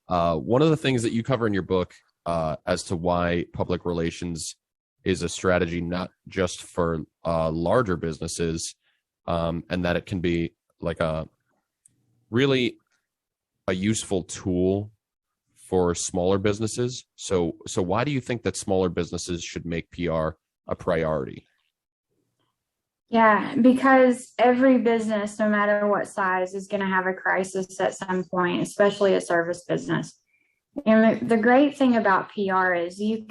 One of the things that you cover in your book as to why public relations is a strategy not just for larger businesses, and that it can be like a really a useful tool for smaller businesses. So why do you think that smaller businesses should make PR a priority? Yeah, because every business, no matter what size, is going to have a crisis at some point, especially a service business. And the great thing about PR is you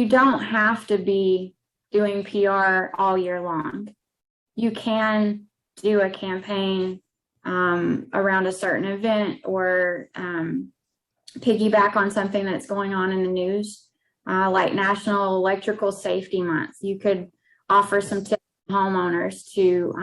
don't have to be doing PR all year long. You can do a campaign around a certain event or piggyback on something that's going on in the news, like National Electrical Safety Month. You could offer some tips to homeowners to,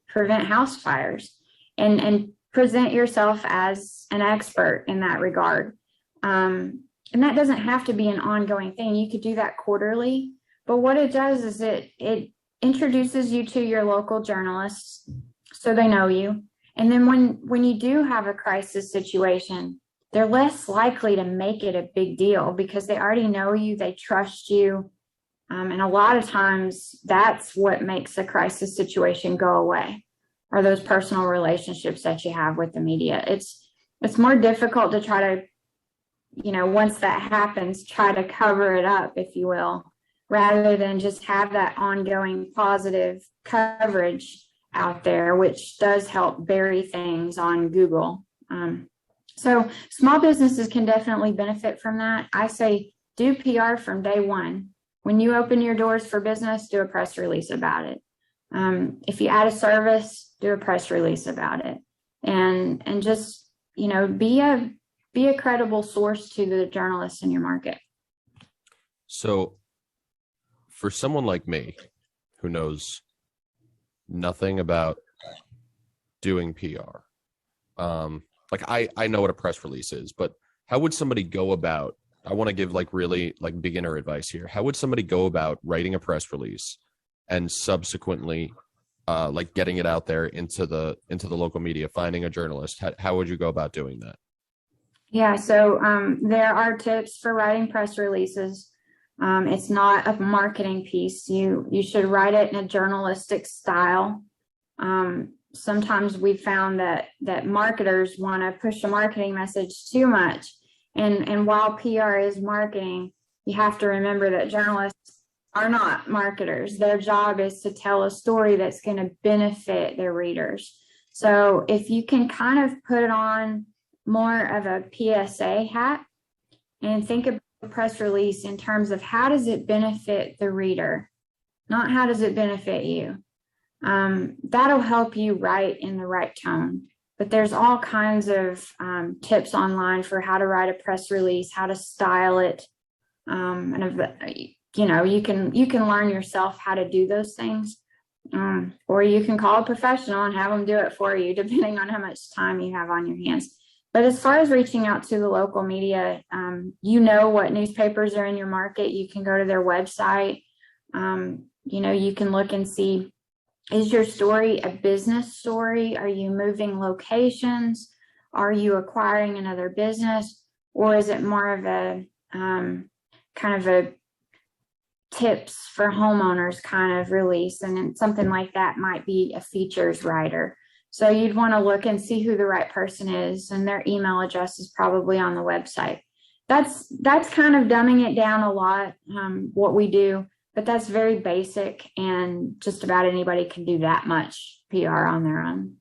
prevent house fires and present yourself as an expert in that regard. And that doesn't have to be an ongoing thing. You could do that quarterly. But what it does is it introduces you to your local journalists so they know you. And then when you do have a crisis situation, they're less likely to make it a big deal because they already know you, they trust you. And a lot of times that's what makes a crisis situation go away, are those personal relationships that you have with the media. It's more difficult to try to, once that happens, try to cover it up, if you will, rather than just have that ongoing positive coverage out there, which does help bury things on Google. So small businesses can definitely benefit from that. I say do PR from day one. When you open your doors for business, do a press release about it. If you add a service, do a press release about it, and just be a credible source to the journalists in your market. So for someone like me who knows nothing about doing PR, I know what a press release is, but how would somebody go about, I want to give really beginner advice here. How would somebody go about writing a press release and subsequently getting it out there into the local media, finding a journalist? How would you go about doing that? Yeah, so there are tips for writing press releases. It's not a marketing piece. You should write it in a journalistic style. Sometimes we found that marketers want to push a marketing message too much. And while PR is marketing, you have to remember that journalists are not marketers. Their job is to tell a story that's going to benefit their readers. So if you can kind of put on more of a PSA hat and think about the press release in terms of how does it benefit the reader, not how does it benefit you. That'll help you write in the right tone. But there's all kinds of tips online for how to write a press release, how to style it, you can learn yourself how to do those things, or you can call a professional and have them do it for you, depending on how much time you have on your hands. But as far as reaching out to the local media, what newspapers are in your market. You can go to their website. You can look and see, is your story a business story? Are you moving locations? Are you acquiring another business? Or is it more of a kind of a tips for homeowners kind of release? And then something like that might be a features writer. So you'd want to look and see who the right person is, and their email address is probably on the website. That's kind of dumbing it down a lot, what we do, but that's very basic, and just about anybody can do that much PR on their own.